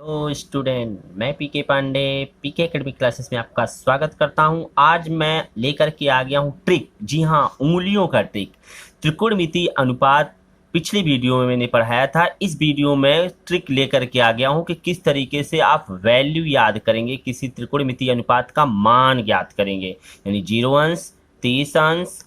Hello student, मैं पीके पांडे पीके academic classes में आपका स्वागत करता हूं। आज मैं लेकर के आ गया हूं ट्रिक। जी हां, उंगलियों का ट्रिक, त्रिकोणमितीय अनुपात। पिछली वीडियो में मैंने पढ़ाया था। इस वीडियो में ट्रिक लेकर के आ गया हूं कि किस तरीके से आप वैल्यू याद करेंगे, किसी त्रिकोणमितीय अनुपात का मान ज्ञात करेंगे। यानी 0 अंश, 30 अंश,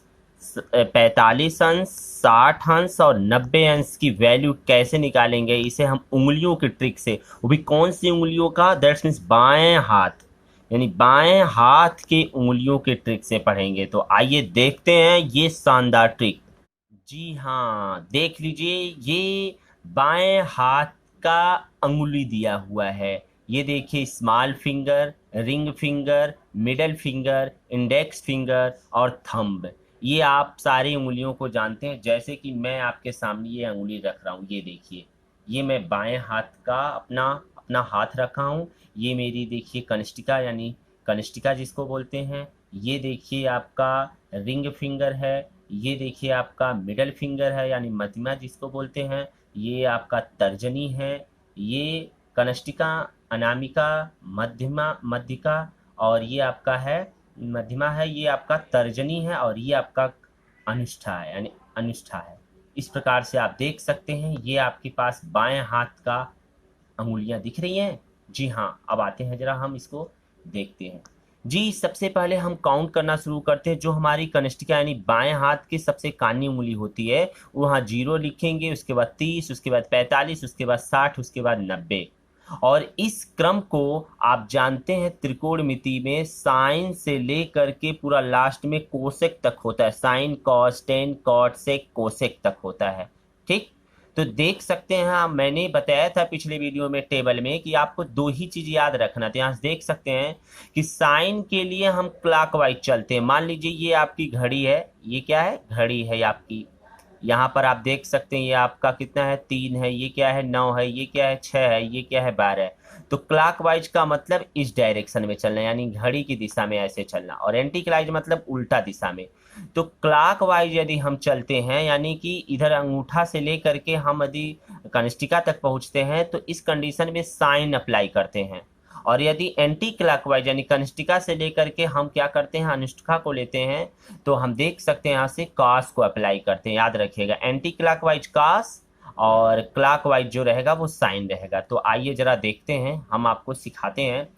45 अंश, 60 अंश और 90 अंश की वैल्यू कैसे निकालेंगे, इसे हम उंगलियों की ट्रिक से, वो भी कौन सी उंगलियों का, दैट्स मीन्स बाएं हाथ, यानी बाएं हाथ के उंगलियों के ट्रिक से पढ़ेंगे। तो आइए देखते हैं ये शानदार ट्रिक। जी हाँ, देख लीजिए, ये बाएं हाथ का अंगुली दिया हुआ है। ये देखिए, small finger, ring finger, middle finger, index finger और थंब। ये आप सारी उंगलियों को जानते हैं। जैसे कि मैं आपके सामने ये अंगुली रख रहा हूँ, ये देखिए, ये मैं बाएं हाथ का अपना अपना हाथ रखा हूँ। ये मेरी देखिए कनिष्ठिका, यानी कनिष्ठिका जिसको बोलते हैं। ये देखिए आपका रिंग फिंगर है। ये देखिए आपका मिडल फिंगर है, यानी मध्यमा जिसको बोलते हैं। ये आपका तर्जनी है। ये कनिष्ठिका, अनामिका, मध्यमा, मध्यिका, और ये आपका है मध्यमा है। ये आपका तर्जनी है और ये आपका अनुष्ठा है, यानी अनुष्ठा है। इस प्रकार से आप देख सकते हैं, ये आपके पास बाएं हाथ का अंगुलियां दिख रही हैं। जी हाँ, अब आते हैं, जरा हम इसको देखते हैं। जी, सबसे पहले हम काउंट करना शुरू करते हैं। जो हमारी कनिष्ठिका यानी बाएं हाथ की सबसे कानी उंगली होती है, वहाँ 0 लिखेंगे, उसके बाद 30, उसके बाद 45, उसके बाद 60, उसके बाद 90। और इस क्रम को आप जानते हैं, त्रिकोणमिति में साइन से लेकर के पूरा लास्ट में कोसेक तक होता है। साइन, कॉस, टेन, कॉट, सेक, कोसेक तक होता है। ठीक, तो देख सकते हैं, हाँ, मैंने बताया था पिछले वीडियो में टेबल में कि आपको दो ही चीज याद रखना था। यहाँ देख सकते हैं कि साइन के लिए हम क्लॉकवाइज चलते हैं। मान लीजिए ये आपकी घड़ी है। ये क्या है? घड़ी है आपकी। यहाँ पर आप देख सकते हैं, ये आपका कितना है? 3 है। ये क्या है? 9 है। ये क्या है? 6 है। ये क्या है? 12 है। तो क्लॉकवाइज का मतलब इस डायरेक्शन में चलना, यानी घड़ी की दिशा में ऐसे चलना, और एंटी क्लॉकवाइज मतलब उल्टा दिशा में। तो क्लॉकवाइज यदि हम चलते हैं, यानी कि इधर अंगूठा से लेकर के हम यदि कनिष्ठिका तक पहुंचते हैं, तो इस कंडीशन में साइन अप्लाई करते हैं। और यदि एंटी क्लॉकवाइज यानी कनिष्ठिका से लेकर के हम क्या करते हैं, अनुष्ठा को लेते हैं, तो हम देख सकते हैं यहाँ से कॉस को अप्लाई करते हैं। याद रखिएगा, एंटी क्लॉकवाइज कॉस और क्लॉकवाइज जो रहेगा वो साइन रहेगा। तो आइए जरा देखते हैं, हम आपको सिखाते हैं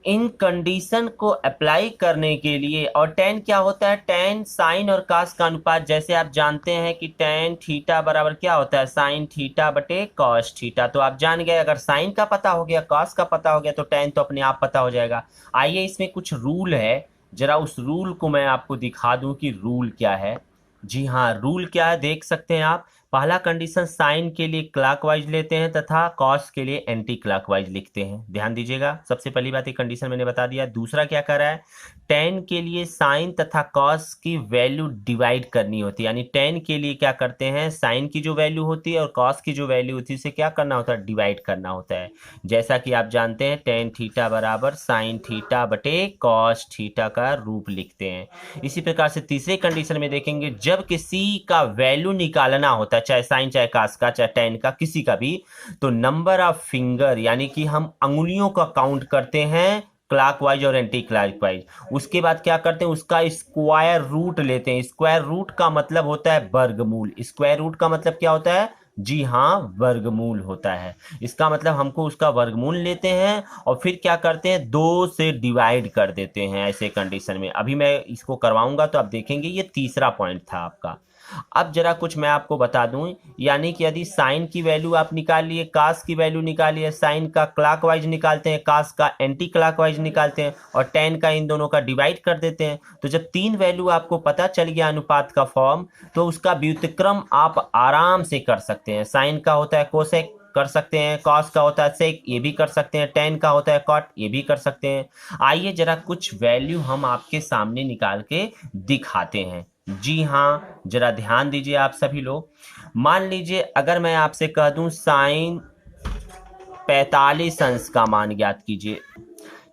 इन कंडीशन को अप्लाई करने के लिए। और टेन क्या होता है? टेन साइन और कास का अनुपात। जैसे आप जानते हैं कि टेन थीटा बराबर क्या होता है? साइन थीटा बटे कॉस थीटा। तो आप जान गए, अगर साइन का पता हो गया, कॉस का पता हो गया, तो टेन तो अपने आप पता हो जाएगा। आइए, इसमें कुछ रूल है, जरा उस रूल को मैं आपको दिखा दूं कि रूल क्या है। जी हाँ, रूल क्या है देख सकते हैं आप। पहला कंडीशन, साइन के लिए क्लॉकवाइज लेते हैं तथा कॉस के लिए एंटी क्लॉकवाइज लिखते हैं। ध्यान दीजिएगा, सबसे पहली बात ये कंडीशन मैंने बता दिया। दूसरा क्या कर रहा है, टेन के लिए साइन तथा कॉस की वैल्यू डिवाइड करनी होती है। यानी टेन के लिए क्या करते हैं, साइन की जो वैल्यू होती है और कॉस की जो वैल्यू होती है, उसे क्या करना होता है? डिवाइड करना होता है। जैसा कि आप जानते हैं, टेन थीटा बराबर साइन थीटा बटे कॉस थीटा का रूप लिखते हैं। इसी प्रकार से तीसरे कंडीशन में देखेंगे, जब किसी का वैल्यू निकालना होता है, चाहे साइन, चाहे कास का, चाहे टेन का, किसी का भी, तो नंबर ऑफ फिंगर यानी कि हम अंगुलियों का काउंट करते हैं, क्लॉकवाइज और एंटी क्लॉकवाइज। उसके बाद क्या करते हैं, उसका स्क्वायर रूट लेते हैं। स्क्वायर रूट का मतलब होता है वर्गमूल। स्क्वायर रूट का मतलब क्या होता है? जी हाँ, वर्गमूल होता है। इसका मतलब हमको उसका वर्गमूल लेते हैं और फिर क्या करते हैं, 2 से डिवाइड कर देते हैं। ऐसे कंडीशन में अभी मैं इसको करवाऊंगा तो आप देखेंगे, ये तीसरा पॉइंट था आपका। अब जरा कुछ मैं आपको बता दूं, यानी कि यदि साइन की वैल्यू आप निकाल लिए, कास की वैल्यू निकालिए, साइन का क्लॉकवाइज निकालते हैं, कास का एंटी क्लॉकवाइज निकालते हैं, और टेन का इन दोनों का डिवाइड कर देते हैं। तो जब तीन वैल्यू आपको पता चल गया अनुपात का फॉर्म, तो उसका व्युत्क्रम आप आराम से कर सकते हैं। साइन का होता है कोसेक, कर सकते हैं। कॉस का होता है सेक, ये भी कर सकते हैं। टेन का होता है कॉट, ये भी कर सकते हैं। आइए जरा कुछ वैल्यू हम आपके सामने निकाल के दिखाते हैं। जी हाँ, जरा ध्यान दीजिए आप सभी लोग। मान लीजिए अगर मैं आपसे कह दूं साइन 45 अंश का मान ज्ञात कीजिए।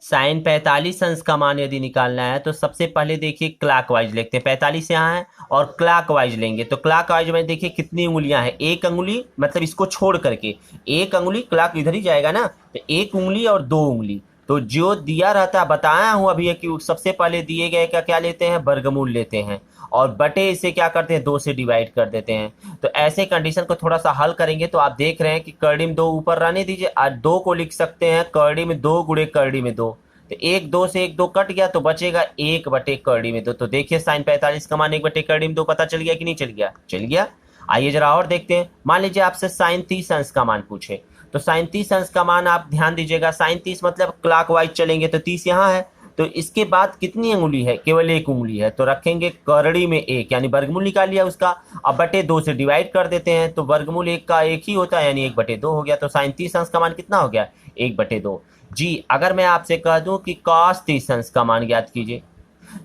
साइन 45 अंश का मान यदि निकालना है तो सबसे पहले देखिए क्लॉकवाइज लिखते हैं। 45 यहाँ है और क्लॉकवाइज लेंगे तो क्लॉकवाइज में देखिए कितनी उंगलियां हैं, एक अंगुली, मतलब इसको छोड़ करके एक अंगुली, क्लॉक इधर ही जाएगा ना, तो एक उंगली और दो उंगली। तो जो दिया रहता है, बताया हूं अभी कि सबसे पहले दिए गए का क्या लेते हैं, वर्गमूल लेते हैं और बटे इसे क्या करते हैं, दो से डिवाइड कर देते हैं। तो ऐसे कंडीशन को थोड़ा सा हल करेंगे तो आप देख रहे हैं कि करड़ी में दो ऊपर रहने दीजिए और दो को लिख सकते हैं करड़ी में दो गुणे करड़ी में दो, तो एक दो से एक दो कट गया तो बचेगा एक बटे करड़ी में दो। तो देखिए साइन 45 का मान एक बटे करड़ी में दो पता चल गया कि नहीं चल गया, चल गया। आइए जरा और देखते हैं। मान लीजिए आपसे साइन 30 अंश का मान पूछे तो साइन 30 अंश का मान आप ध्यान दीजिएगा, साइन 30 मतलब क्लॉकवाइज चलेंगे तो 30 यहाँ है, तो इसके बाद कितनी उंगली है, केवल एक उंगली है, तो रखेंगे करड़ी में एक, यानी वर्गमूल निकाल लिया उसका। अब बटे दो से डिवाइड कर देते हैं तो वर्गमूल एक का एक ही होता है, यानी एक बटे दो हो गया। तो साइन 30 अंश का मान कितना हो गया, एक बटे दो। जी अगर मैं आपसे कह दूं कि कॉस 30 अंश का मान ज्ञात कीजिए,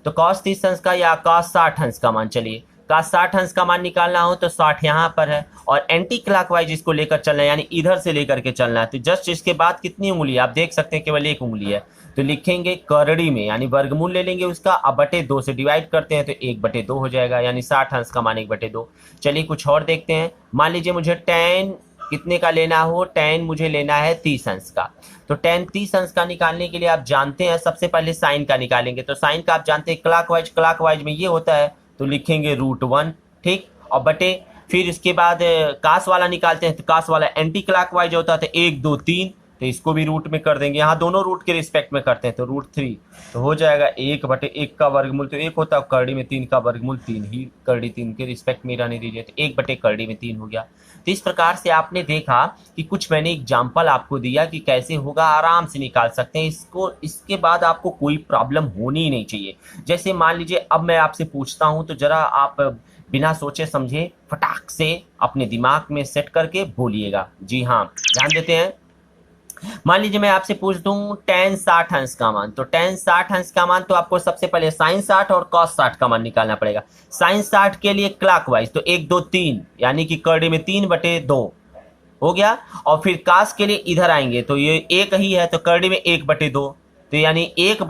तो कॉस 30 अंश का या कॉस 60 अंश का मान, चलिए कॉस 60 अंश का मान निकालना हो तो 60 यहाँ पर है और एंटी क्लॉकवाइज इसको लेकर चलना है, यानी इधर से लेकर के चलना है। तो जस्ट इसके बाद कितनी उंगली है, आप देख सकते हैं केवल एक उंगली है, तो लिखेंगे करड़ी में, यानी वर्गमूल ले लेंगे उसका, अब बटे दो से डिवाइड करते हैं तो एक बटे दो हो जाएगा, यानी 60 अंश का मान एक बटे दो। चलिए कुछ और देखते हैं। मान लीजिए मुझे tan कितने का लेना हो, tan मुझे लेना है 30 अंश का, तो tan 30 अंश का निकालने के लिए आप जानते हैं सबसे पहले साइन का निकालेंगे। तो साइन का आप जानते हैं क्लॉकवाइज, क्लॉकवाइज में ये होता है तो लिखेंगे √1, ठीक, और बटे फिर इसके बाद कास वाला निकालते हैं तो कास वाला एंटी क्लॉकवाइज होता है तो 1 2 3, तो इसको भी रूट में कर देंगे, यहाँ दोनों रूट के रिस्पेक्ट में करते हैं तो √3, तो हो जाएगा 1 बटे 1 का वर्गमूल तो 1 होता है, करड़ी में 3 का वर्गमूल 3 ही, करड़ी 3 के रिस्पेक्ट में रहने दीजिए, तो 1 बटे करड़ी में 3 हो गया। तो इस प्रकार से आपने देखा कि कुछ मैंने एग्जाम्पल आपको दिया कि कैसे होगा, आराम से निकाल सकते हैं इसको, इसके बाद आपको कोई प्रॉब्लम होनी ही नहीं चाहिए। जैसे मान लीजिए अब मैं आपसे पूछता हूँ तो जरा आप बिना सोचे समझे फटाक से अपने दिमाग में सेट करके बोलिएगा। जी हाँ, ध्यान देते हैं। मान लीजिए मैं आपसे पूछ दूं tan 60 अंश का मान, तो tan 60 अंश का मान तो आपको सबसे पहले sin 60 और cos 60 का मान निकालना पड़ेगा। sin 60 के लिए क्लॉकवाइज तो 1 2 3, यानी कि करड़ी में 3 बटे 2 हो गया, और फिर cos के लिए इधर आएंगे तो ये एक ही है तो करड़ी में 1 बटे 2, तो यानी एक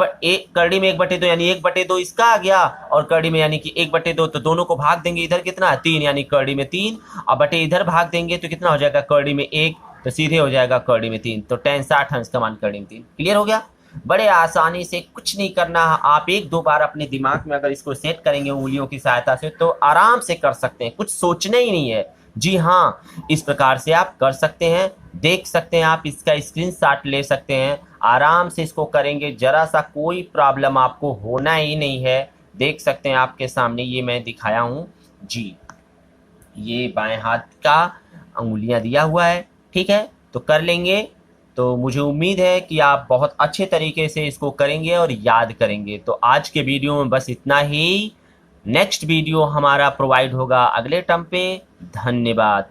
करड़ी में 1 बटे 2, यानी 1 बटे 2 इसका आ गया, और करड़ी में यानी कि 1 बटे 2, तो दोनों को भाग देंगे, इधर कितना है 3, यानी करड़ी में 3, और बटे इधर भाग देंगे तो कितना हो जाएगा करड़ी में 1, तो सीधे हो जाएगा करड़ी में 3, तो tan 60 अंश का मान करड़ी में 3। क्लियर हो गया, बड़े आसानी से, कुछ नहीं करना, आप एक दो बार अपने दिमाग में अगर इसको सेट करेंगे उंगलियों की सहायता से तो आराम से कर सकते हैं, कुछ सोचना ही नहीं है। जी हाँ, इस प्रकार से आप कर सकते हैं, देख सकते हैं, आप इसका स्क्रीनशॉट ले सकते हैं, आराम से इसको करेंगे, जरा सा कोई प्रॉब्लम आपको होना ही नहीं है। देख सकते हैं आपके सामने ये मैं दिखाया हूँ जी, ये बाएं हाथ का अंगुलियां दिया हुआ है, ठीक है, तो कर लेंगे। तो मुझे उम्मीद है कि आप बहुत अच्छे तरीके से इसको करेंगे और याद करेंगे। तो आज के वीडियो में बस इतना ही, नेक्स्ट वीडियो हमारा प्रोवाइड होगा अगले टर्म पे। धन्यवाद।